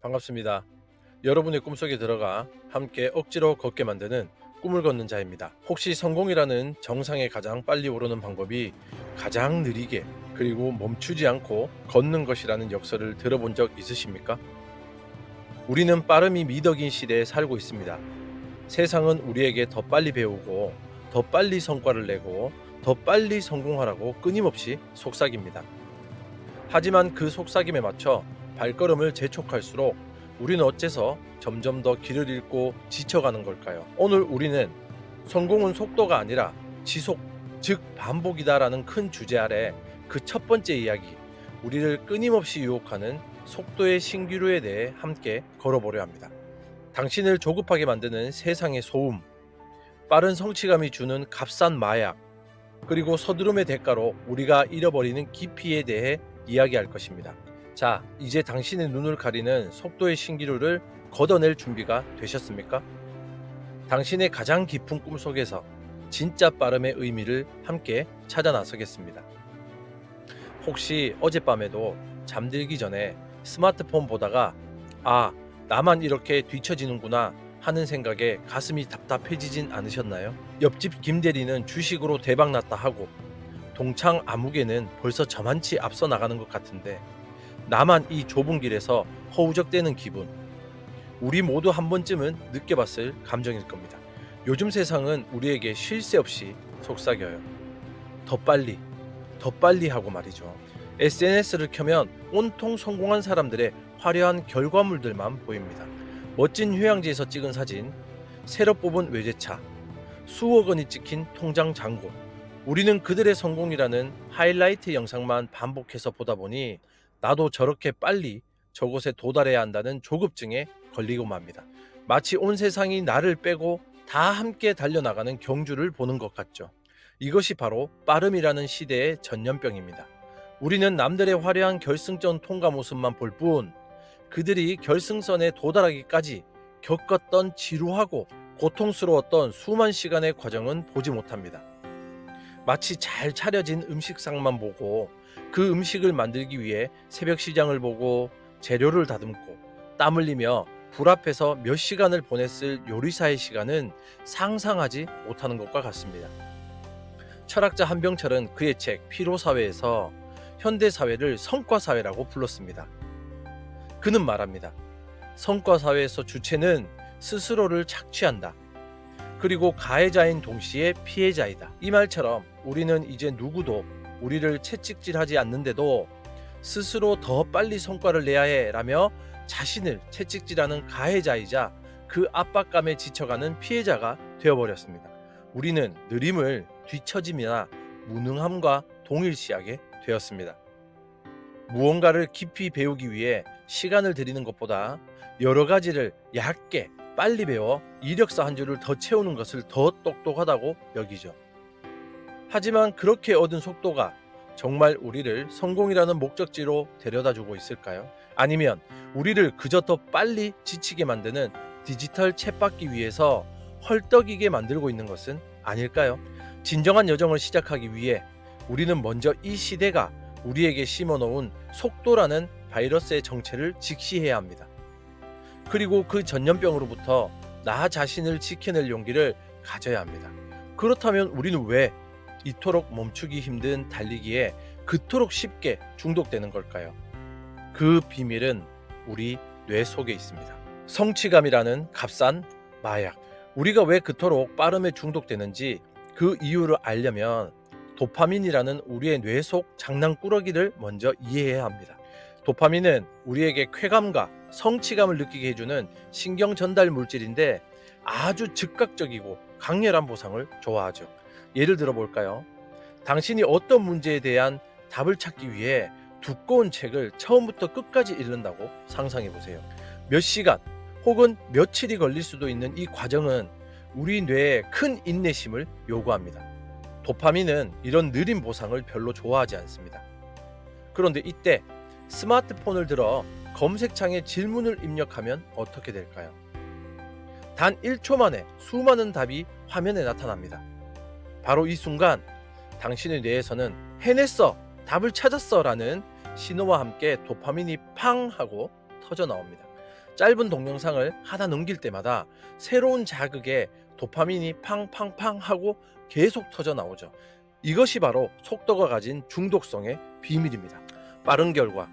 반갑습니다. 여러분의 꿈속에 들어가 함께 억지로 걷게 만드는 꿈을 걷는 자입니다. 혹시 성공이라는 정상에 가장 빨리 오르는 방법이 가장 느리게 그리고 멈추지 않고 걷는 것이라는 역설을 들어본 적 있으십니까? 우리는 빠름이 미덕인 시대에 살고 있습니다. 세상은 우리에게 더 빨리 배우고 더 빨리 성과를 내고 더 빨리 성공하라고 끊임없이 속삭입니다. 하지만 그 속삭임에 맞춰 발걸음을 재촉할수록 우리는 어째서 점점 더 길을 잃고 지쳐가는 걸까요? 오늘 우리는 성공은 속도가 아니라 지속, 즉 반복이다라는 큰 주제 아래 그 첫 번째 이야기, 우리를 끊임없이 유혹하는 속도의 신기루에 대해 함께 걸어보려 합니다. 당신을 조급하게 만드는 세상의 소음, 빠른 성취감이 주는 값싼 마약, 그리고 서두름의 대가로 우리가 잃어버리는 깊이에 대해 이야기할 것입니다. 자, 이제 당신의 눈을 가리는 속도의 신기루를 걷어낼 준비가 되셨습니까? 당신의 가장 깊은 꿈속에서 진짜 빠름의 의미를 함께 찾아 나서겠습니다. 혹시 어젯밤에도 잠들기 전에 스마트폰 보다가 나만 이렇게 뒤처지는구나 하는 생각에 가슴이 답답해지진 않으셨나요? 옆집 김대리는 주식으로 대박났다 하고 동창 아무개는 벌써 저만치 앞서 나가는 것 같은데 나만 이 좁은 길에서 허우적대는 기분, 우리 모두 한 번쯤은 느껴봤을 감정일 겁니다. 요즘 세상은 우리에게 쉴 새 없이 속삭여요. 더 빨리, 더 빨리 하고 말이죠. SNS를 켜면 온통 성공한 사람들의 화려한 결과물들만 보입니다. 멋진 휴양지에서 찍은 사진, 새로 뽑은 외제차, 수억 원이 찍힌 통장 잔고. 우리는 그들의 성공이라는 하이라이트 영상만 반복해서 보다 보니 나도 저렇게 빨리 저곳에 도달해야 한다는 조급증에 걸리고 맙니다. 마치 온 세상이 나를 빼고 다 함께 달려나가는 경주를 보는 것 같죠. 이것이 바로 빠름이라는 시대의 전염병입니다. 우리는 남들의 화려한 결승전 통과 모습만 볼 뿐 그들이 결승선에 도달하기까지 겪었던 지루하고 고통스러웠던 수만 시간의 과정은 보지 못합니다. 마치 잘 차려진 음식상만 보고 그 음식을 만들기 위해 새벽 시장을 보고 재료를 다듬고 땀 흘리며 불 앞에서 몇 시간을 보냈을 요리사의 시간은 상상하지 못하는 것과 같습니다. 철학자 한병철은 그의 책 피로사회에서 현대사회를 성과사회라고 불렀습니다. 그는 말합니다. 성과사회에서 주체는 스스로를 착취한다. 그리고 가해자인 동시에 피해자이다. 이 말처럼 우리는 이제 누구도 우리를 채찍질하지 않는데도 스스로 더 빨리 성과를 내야 해 라며 자신을 채찍질하는 가해자이자 그 압박감에 지쳐가는 피해자가 되어버렸습니다. 우리는 느림을 뒤처짐이나 무능함과 동일시하게 되었습니다. 무언가를 깊이 배우기 위해 시간을 들이는 것보다 여러 가지를 얇게 빨리 배워 이력서 한 줄을 더 채우는 것을 더 똑똑하다고 여기죠. 하지만 그렇게 얻은 속도가 정말 우리를 성공이라는 목적지로 데려다주고 있을까요? 아니면 우리를 그저 더 빨리 지치게 만드는 디지털 쳇바퀴 위에서 헐떡이게 만들고 있는 것은 아닐까요? 진정한 여정을 시작하기 위해 우리는 먼저 이 시대가 우리에게 심어놓은 속도라는 바이러스의 정체를 직시해야 합니다. 그리고 그 전염병으로부터 나 자신을 지켜낼 용기를 가져야 합니다. 그렇다면 우리는 왜 이토록 멈추기 힘든 달리기에 그토록 쉽게 중독되는 걸까요? 그 비밀은 우리 뇌 속에 있습니다. 성취감이라는 값싼 마약. 우리가 왜 그토록 빠름에 중독되는지 그 이유를 알려면 도파민이라는 우리의 뇌 속 장난꾸러기를 먼저 이해해야 합니다. 도파민은 우리에게 쾌감과 성취감을 느끼게 해주는 신경 전달 물질인데 아주 즉각적이고 강렬한 보상을 좋아하죠. 예를 들어 볼까요? 당신이 어떤 문제에 대한 답을 찾기 위해 두꺼운 책을 처음부터 끝까지 읽는다고 상상해 보세요. 몇 시간 혹은 며칠이 걸릴 수도 있는 이 과정은 우리 뇌에 큰 인내심을 요구합니다. 도파민은 이런 느린 보상을 별로 좋아하지 않습니다. 그런데 이때 스마트폰을 들어 검색창에 질문을 입력하면 어떻게 될까요? 단 1초 만에 수많은 답이 화면에 나타납니다. 바로 이 순간 당신의 뇌에서는 해냈어! 답을 찾았어! 라는 신호와 함께 도파민이 팡 하고 터져 나옵니다. 짧은 동영상을 하나 넘길 때마다 새로운 자극에 도파민이 팡팡팡 하고 계속 터져 나오죠. 이것이 바로 속도가 가진 중독성의 비밀입니다. 빠른 결과,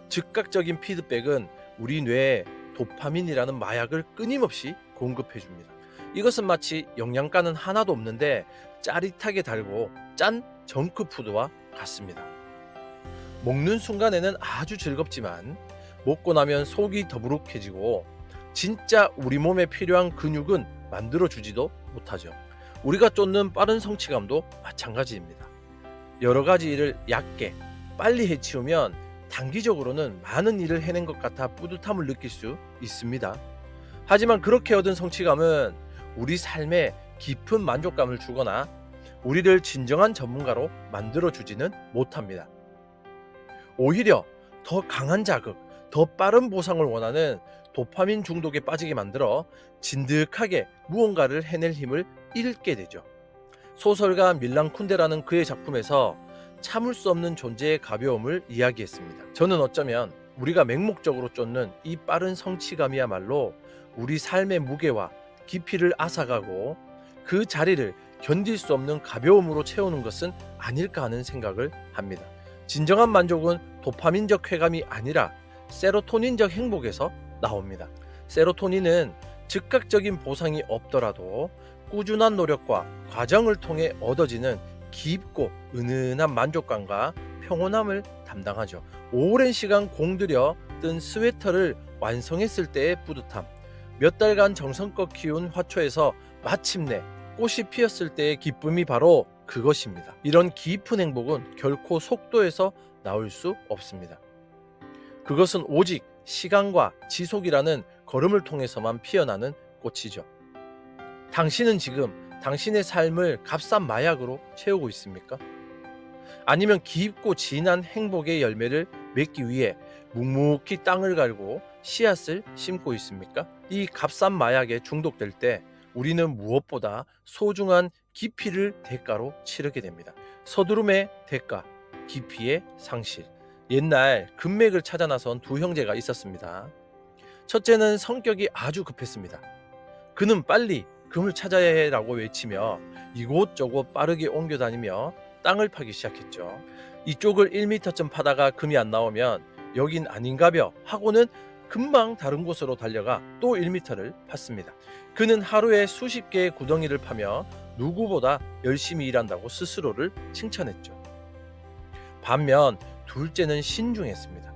즉각적인 피드백은 우리 뇌에 도파민이라는 마약을 끊임없이 공급해 줍니다. 이것은 마치 영양가는 하나도 없는데 짜릿하게 달고 짠 정크푸드와 같습니다. 먹는 순간에는 아주 즐겁지만 먹고 나면 속이 더부룩해지고 진짜 우리 몸에 필요한 근육은 만들어 주지도 못하죠. 우리가 쫓는 빠른 성취감도 마찬가지입니다. 여러 가지 일을 얕게 빨리 해치우면 단기적으로는 많은 일을 해낸 것 같아 뿌듯함을 느낄 수 있습니다. 하지만 그렇게 얻은 성취감은 우리 삶에 깊은 만족감을 주거나 우리를 진정한 전문가로 만들어 주지는 못합니다. 오히려 더 강한 자극, 더 빠른 보상을 원하는 도파민 중독에 빠지게 만들어 진득하게 무언가를 해낼 힘을 잃게 되죠. 소설가 밀란 쿤데라는 그의 작품에서 참을 수 없는 존재의 가벼움을 이야기했습니다. 저는 어쩌면 우리가 맹목적으로 쫓는 이 빠른 성취감이야말로 우리 삶의 무게와 깊이를 앗아가고 그 자리를 견딜 수 없는 가벼움으로 채우는 것은 아닐까 하는 생각을 합니다. 진정한 만족은 도파민적 쾌감이 아니라 세로토닌적 행복에서 나옵니다. 세로토닌은 즉각적인 보상이 없더라도 꾸준한 노력과 과정을 통해 얻어지는 깊고 은은한 만족감과 평온함을 담당하죠. 오랜 시간 공들여 뜬 스웨터를 완성했을 때의 뿌듯함, 몇 달간 정성껏 키운 화초에서 마침내 꽃이 피었을 때의 기쁨이 바로 그것입니다. 이런 깊은 행복은 결코 속도에서 나올 수 없습니다. 그것은 오직 시간과 지속이라는 걸음을 통해서만 피어나는 꽃이죠. 당신은 지금 당신의 삶을 값싼 마약으로 채우고 있습니까? 아니면 깊고 진한 행복의 열매를 맺기 위해 묵묵히 땅을 갈고 씨앗을 심고 있습니까? 이 값싼 마약에 중독될 때 우리는 무엇보다 소중한 깊이를 대가로 치르게 됩니다. 서두름의 대가, 깊이의 상실. 옛날 금맥을 찾아 나선 두 형제가 있었습니다. 첫째는 성격이 아주 급했습니다. 그는 빨리 금을 찾아야 해라고 외치며 이곳저곳 빠르게 옮겨 다니며 땅을 파기 시작했죠. 이쪽을 1m쯤 파다가 금이 안 나오면 여긴 아닌가벼 하고는 금방 다른 곳으로 달려가 또 1m를 팠습니다. 그는 하루에 수십 개의 구덩이를 파며 누구보다 열심히 일한다고 스스로를 칭찬했죠. 반면 둘째는 신중했습니다.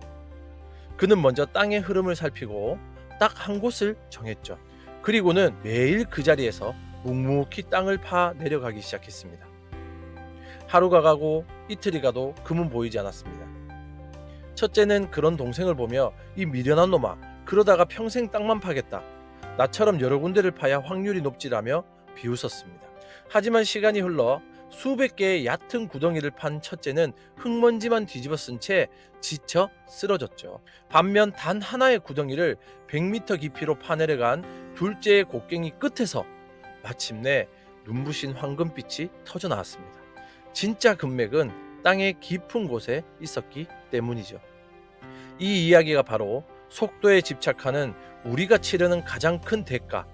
그는 먼저 땅의 흐름을 살피고 딱 한 곳을 정했죠. 그리고는 매일 그 자리에서 묵묵히 땅을 파 내려가기 시작했습니다. 하루가 가고 이틀이 가도 금은 보이지 않았습니다. 첫째는 그런 동생을 보며 이 미련한 놈아, 그러다가 평생 땅만 파겠다. 나처럼 여러 군데를 파야 확률이 높지라며 비웃었습니다. 하지만 시간이 흘러 수백 개의 얕은 구덩이를 판 첫째는 흙먼지만 뒤집어 쓴 채 지쳐 쓰러졌죠. 반면 단 하나의 구덩이를 100m 깊이로 파내려간 둘째의 곡괭이 끝에서 마침내 눈부신 황금빛이 터져 나왔습니다. 진짜 금맥은 땅의 깊은 곳에 있었기 때문이죠. 이 이야기가 바로 속도에 집착하는 우리가 치르는 가장 큰 대가,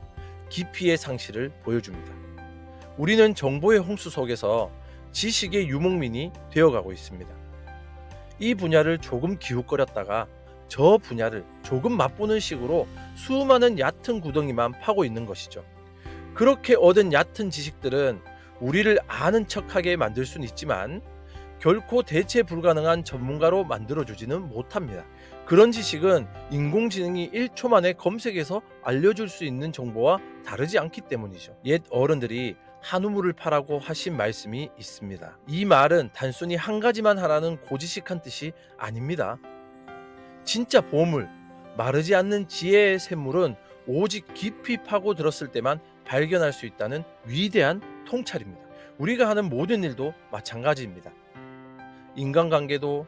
깊이의 상실을 보여줍니다. 우리는 정보의 홍수 속에서 지식의 유목민이 되어가고 있습니다. 이 분야를 조금 기웃거렸다가 저 분야를 조금 맛보는 식으로 수많은 얕은 구덩이만 파고 있는 것이죠. 그렇게 얻은 얕은 지식들은 우리를 아는 척하게 만들 수는 있지만 결코 대체 불가능한 전문가로 만들어주지는 못합니다. 그런 지식은 인공지능이 1초 만에 검색해서 알려줄 수 있는 정보와 다르지 않기 때문이죠. 옛 어른들이 한우물을 파라고 하신 말씀이 있습니다. 이 말은 단순히 한 가지만 하라는 고지식한 뜻이 아닙니다. 진짜 보물, 마르지 않는 지혜의 샘물은 오직 깊이 파고 들었을 때만 발견할 수 있다는 위대한 통찰입니다. 우리가 하는 모든 일도 마찬가지입니다. 인간관계도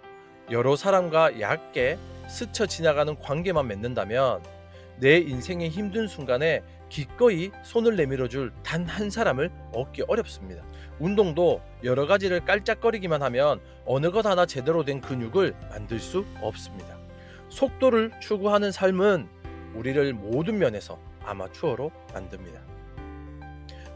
여러 사람과 얕게 스쳐 지나가는 관계만 맺는다면 내 인생의 힘든 순간에 기꺼이 손을 내밀어줄 단 한 사람을 얻기 어렵습니다. 운동도 여러 가지를 깔짝거리기만 하면 어느 것 하나 제대로 된 근육을 만들 수 없습니다. 속도를 추구하는 삶은 우리를 모든 면에서 아마추어로 만듭니다.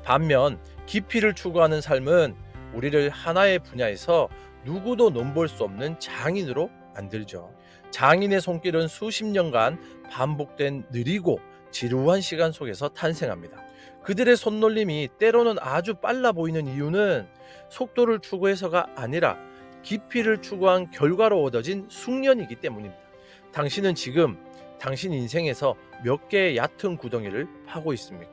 반면 깊이를 추구하는 삶은 우리를 하나의 분야에서 누구도 넘볼 수 없는 장인으로 만들죠. 장인의 손길은 수십 년간 반복된 느리고 지루한 시간 속에서 탄생합니다. 그들의 손놀림이 때로는 아주 빨라 보이는 이유는 속도를 추구해서가 아니라 깊이를 추구한 결과로 얻어진 숙련이기 때문입니다. 당신은 지금 당신 인생에서 몇 개의 얕은 구덩이를 파고 있습니까?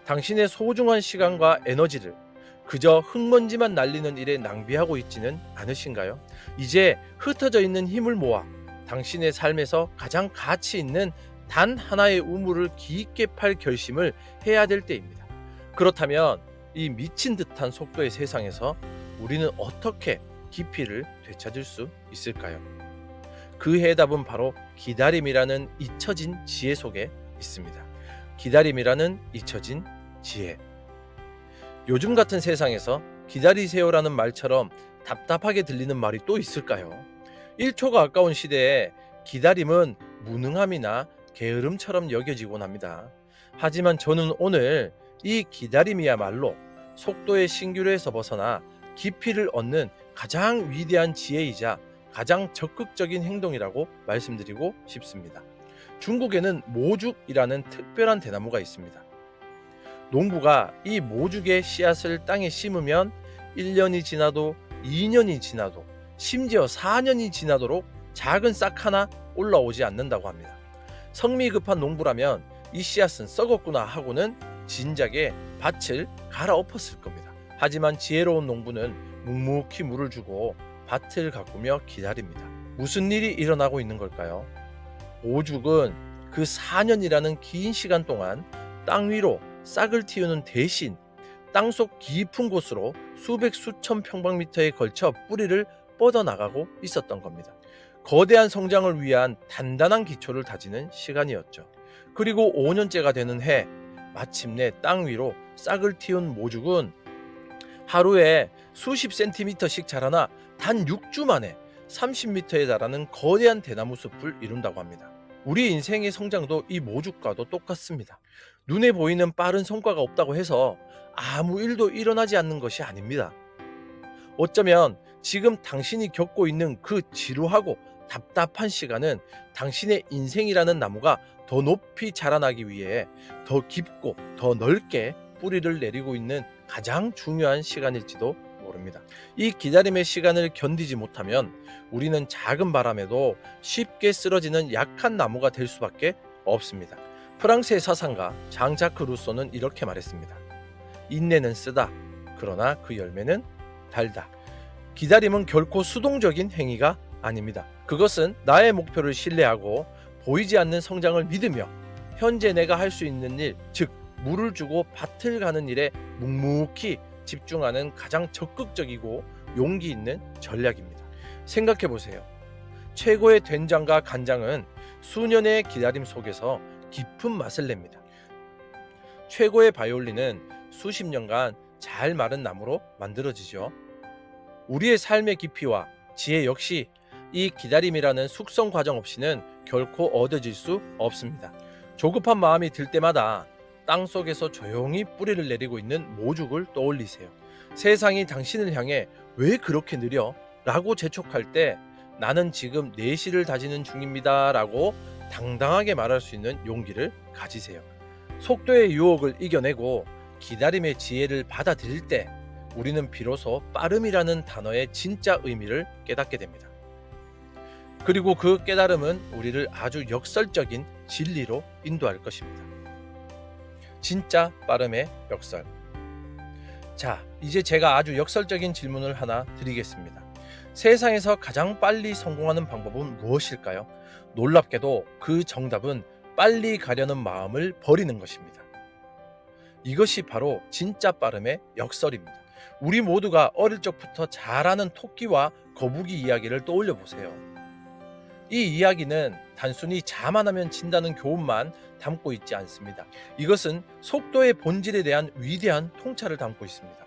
당신의 소중한 시간과 에너지를 그저 흙먼지만 날리는 일에 낭비하고 있지는 않으신가요? 이제 흩어져 있는 힘을 모아 당신의 삶에서 가장 가치 있는 단 하나의 우물을 깊게 팔 결심을 해야 될 때입니다. 그렇다면 이 미친 듯한 속도의 세상에서 우리는 어떻게 깊이를 되찾을 수 있을까요? 그 해답은 바로 기다림이라는 잊혀진 지혜 속에 있습니다. 기다림이라는 잊혀진 지혜. 요즘 같은 세상에서 기다리세요라는 말처럼 답답하게 들리는 말이 또 있을까요? 1초가 아까운 시대에 기다림은 무능함이나 게으름처럼 여겨지곤 합니다. 하지만 저는 오늘 이 기다림이야말로 속도의 신기루에서 벗어나 깊이를 얻는 가장 위대한 지혜이자 가장 적극적인 행동이라고 말씀드리고 싶습니다. 중국에는 모죽이라는 특별한 대나무가 있습니다. 농부가 이 모죽의 씨앗을 땅에 심으면 1년이 지나도 2년이 지나도 심지어 4년이 지나도록 작은 싹 하나 올라오지 않는다고 합니다. 성미 급한 농부라면 이 씨앗은 썩었구나 하고는 진작에 밭을 갈아엎었을 겁니다. 하지만 지혜로운 농부는 묵묵히 물을 주고 밭을 가꾸며 기다립니다. 무슨 일이 일어나고 있는 걸까요? 모죽은 그 4년이라는 긴 시간 동안 땅 위로 싹을 틔우는 대신 땅속 깊은 곳으로 수백 수천 평방미터에 걸쳐 뿌리를 뻗어나가고 있었던 겁니다. 거대한 성장을 위한 단단한 기초를 다지는 시간이었죠. 그리고 5년째가 되는 해, 마침내 땅 위로 싹을 틔운 모죽은 하루에 수십 센티미터씩 자라나 단 6주 만에 30m에 달하는 거대한 대나무 숲을 이룬다고 합니다. 우리 인생의 성장도 이 모죽과도 똑같습니다. 눈에 보이는 빠른 성과가 없다고 해서 아무 일도 일어나지 않는 것이 아닙니다. 어쩌면 지금 당신이 겪고 있는 그 지루하고 답답한 시간은 당신의 인생이라는 나무가 더 높이 자라나기 위해 더 깊고 더 넓게 뿌리를 내리고 있는 가장 중요한 시간일지도 모릅니다. 이 기다림의 시간을 견디지 못하면 우리는 작은 바람에도 쉽게 쓰러지는 약한 나무가 될 수밖에 없습니다. 프랑스의 사상가 장 자크 루소는 이렇게 말했습니다. 인내는 쓰다. 그러나 그 열매는 달다. 기다림은 결코 수동적인 행위가 아닙니다. 그것은 나의 목표를 신뢰하고 보이지 않는 성장을 믿으며 현재 내가 할 수 있는 일, 즉 물을 주고 밭을 가는 일에 묵묵히 집중하는 가장 적극적이고 용기 있는 전략입니다. 생각해 보세요. 최고의 된장과 간장은 수년의 기다림 속에서 깊은 맛을 냅니다. 최고의 바이올린은 수십 년간 잘 마른 나무로 만들어지죠. 우리의 삶의 깊이와 지혜 역시 이 기다림이라는 숙성 과정 없이는 결코 얻어질 수 없습니다. 조급한 마음이 들 때마다 땅속에서 조용히 뿌리를 내리고 있는 모죽을 떠올리세요. 세상이 당신을 향해 왜 그렇게 느려? 라고 재촉할 때 나는 지금 내실을 다지는 중입니다 라고 당당하게 말할 수 있는 용기를 가지세요. 속도의 유혹을 이겨내고 기다림의 지혜를 받아들일 때 우리는 비로소 빠름이라는 단어의 진짜 의미를 깨닫게 됩니다. 그리고 그 깨달음은 우리를 아주 역설적인 진리로 인도할 것입니다. 진짜 빠름의 역설. 자, 이제 제가 아주 역설적인 질문을 하나 드리겠습니다. 세상에서 가장 빨리 성공하는 방법은 무엇일까요? 놀랍게도 그 정답은 빨리 가려는 마음을 버리는 것입니다. 이것이 바로 진짜 빠름의 역설입니다. 우리 모두가 어릴 적부터 잘 아는 토끼와 거북이 이야기를 떠올려 보세요. 이 이야기는 단순히 자만하면 진다는 교훈만 담고 있지 않습니다. 이것은 속도의 본질에 대한 위대한 통찰을 담고 있습니다.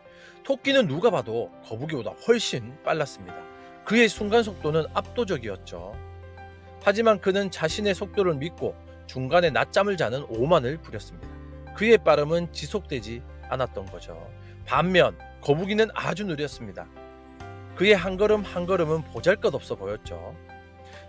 토끼는 누가 봐도 거북이보다 훨씬 빨랐습니다. 그의 순간 속도는 압도적이었죠. 하지만 그는 자신의 속도를 믿고 중간에 낮잠을 자는 오만을 부렸습니다. 그의 빠름은 지속되지 않았던 거죠. 반면 거북이는 아주 느렸습니다. 그의 한 걸음 한 걸음은 보잘것없어 보였죠.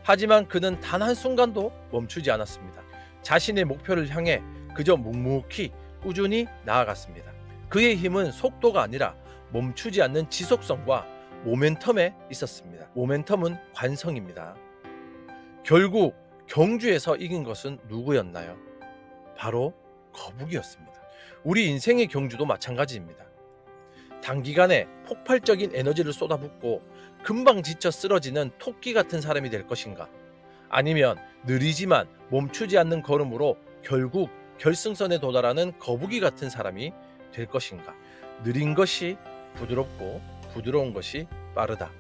하지만 그는 단 한순간도 멈추지 않았습니다. 자신의 목표를 향해 그저 묵묵히 꾸준히 나아갔습니다. 그의 힘은 속도가 아니라 멈추지 않는 지속성과 모멘텀에 있었습니다. 모멘텀은 관성입니다. 결국 경주에서 이긴 것은 누구였나요? 바로 거북이였습니다. 우리 인생의 경주도 마찬가지입니다. 단기간에 폭발적인 에너지를 쏟아붓고 금방 지쳐 쓰러지는 토끼 같은 사람이 될 것인가? 아니면 느리지만 멈추지 않는 걸음으로 결국 결승선에 도달하는 거북이 같은 사람이 될 것인가? 느린 것이 부드럽고 부드러운 것이 빠르다.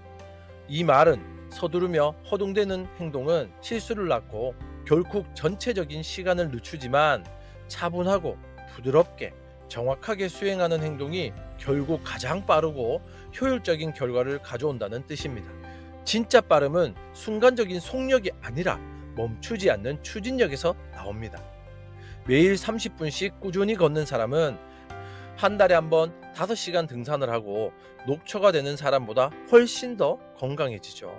이 말은 서두르며 허둥대는 행동은 실수를 낳고 결국 전체적인 시간을 늦추지만 차분하고 부드럽게 정확하게 수행하는 행동이 결국 가장 빠르고 효율적인 결과를 가져온다는 뜻입니다. 진짜 빠름은 순간적인 속력이 아니라 멈추지 않는 추진력에서 나옵니다. 매일 30분씩 꾸준히 걷는 사람은 한 달에 한 번 5시간 등산을 하고 녹초가 되는 사람보다 훨씬 더 건강해지죠.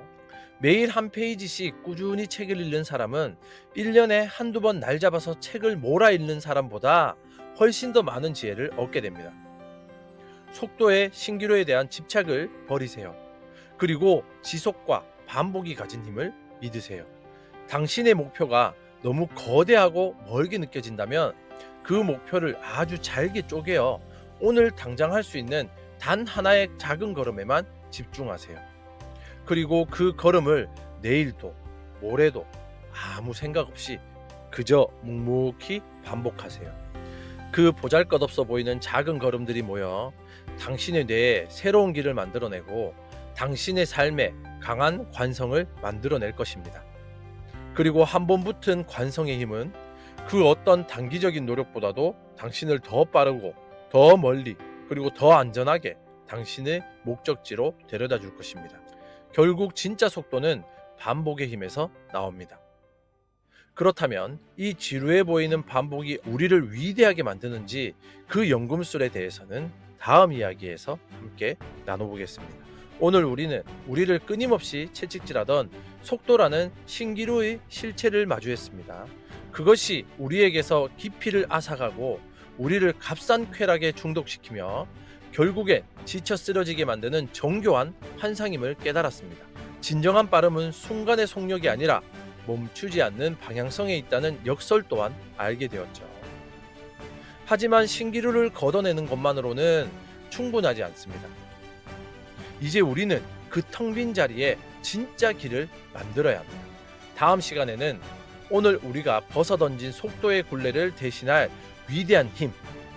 매일 한 페이지씩 꾸준히 책을 읽는 사람은 1년에 한두 번 날 잡아서 책을 몰아 읽는 사람보다 훨씬 더 많은 지혜를 얻게 됩니다. 속도의 신기루에 대한 집착을 버리세요. 그리고 지속과 반복이 가진 힘을 믿으세요. 당신의 목표가 너무 거대하고 멀게 느껴진다면 그 목표를 아주 잘게 쪼개어 오늘 당장 할 수 있는 단 하나의 작은 걸음에만 집중하세요. 그리고 그 걸음을 내일도 모레도 아무 생각 없이 그저 묵묵히 반복하세요. 그 보잘것없어 보이는 작은 걸음들이 모여 당신의 뇌에 새로운 길을 만들어내고 당신의 삶에 강한 관성을 만들어낼 것입니다. 그리고 한 번 붙은 관성의 힘은 그 어떤 단기적인 노력보다도 당신을 더 빠르고 더 멀리 그리고 더 안전하게 당신의 목적지로 데려다 줄 것입니다. 결국 진짜 속도는 반복의 힘에서 나옵니다. 그렇다면 이 지루해 보이는 반복이 우리를 위대하게 만드는지 그 연금술에 대해서는 다음 이야기에서 함께 나눠보겠습니다. 오늘 우리는 우리를 끊임없이 채찍질하던 속도라는 신기루의 실체를 마주했습니다. 그것이 우리에게서 깊이를 앗아가고 우리를 값싼 쾌락에 중독시키며 결국엔 지쳐 쓰러지게 만드는 정교한 환상임을 깨달았습니다. 진정한 빠름은 순간의 속력이 아니라 멈추지 않는 방향성에 있다는 역설 또한 알게 되었죠. 하지만 신기루를 걷어내는 것만으로는 충분하지 않습니다. 이제 우리는 그 텅 빈 자리에 진짜 길을 만들어야 합니다. 다음 시간에는 오늘 우리가 벗어던진 속도의 굴레를 대신할 위대한 힘,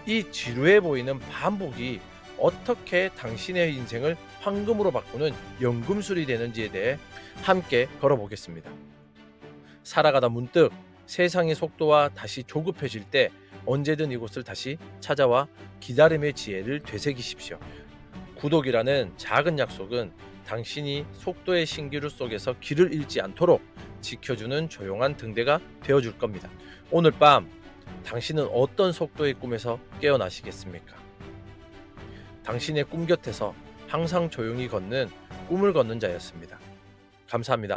이 지루해 보이는 반복이 어떻게 당신의 인생을 황금으로 바꾸는 연금술이 되는지에 대해 함께 걸어보겠습니다. 살아가다 문득 세상의 속도와 다시 조급해질 때 언제든 이곳을 다시 찾아와 기다림의 지혜를 되새기십시오. 구독이라는 작은 약속은 당신이 속도의 신기루 속에서 길을 잃지 않도록 지켜주는 조용한 등대가 되어줄 겁니다. 오늘 밤 당신은 어떤 속도의 꿈에서 깨어나시겠습니까? 당신의 꿈 곁에서 항상 조용히 걷는 꿈을 걷는 자였습니다. 감사합니다.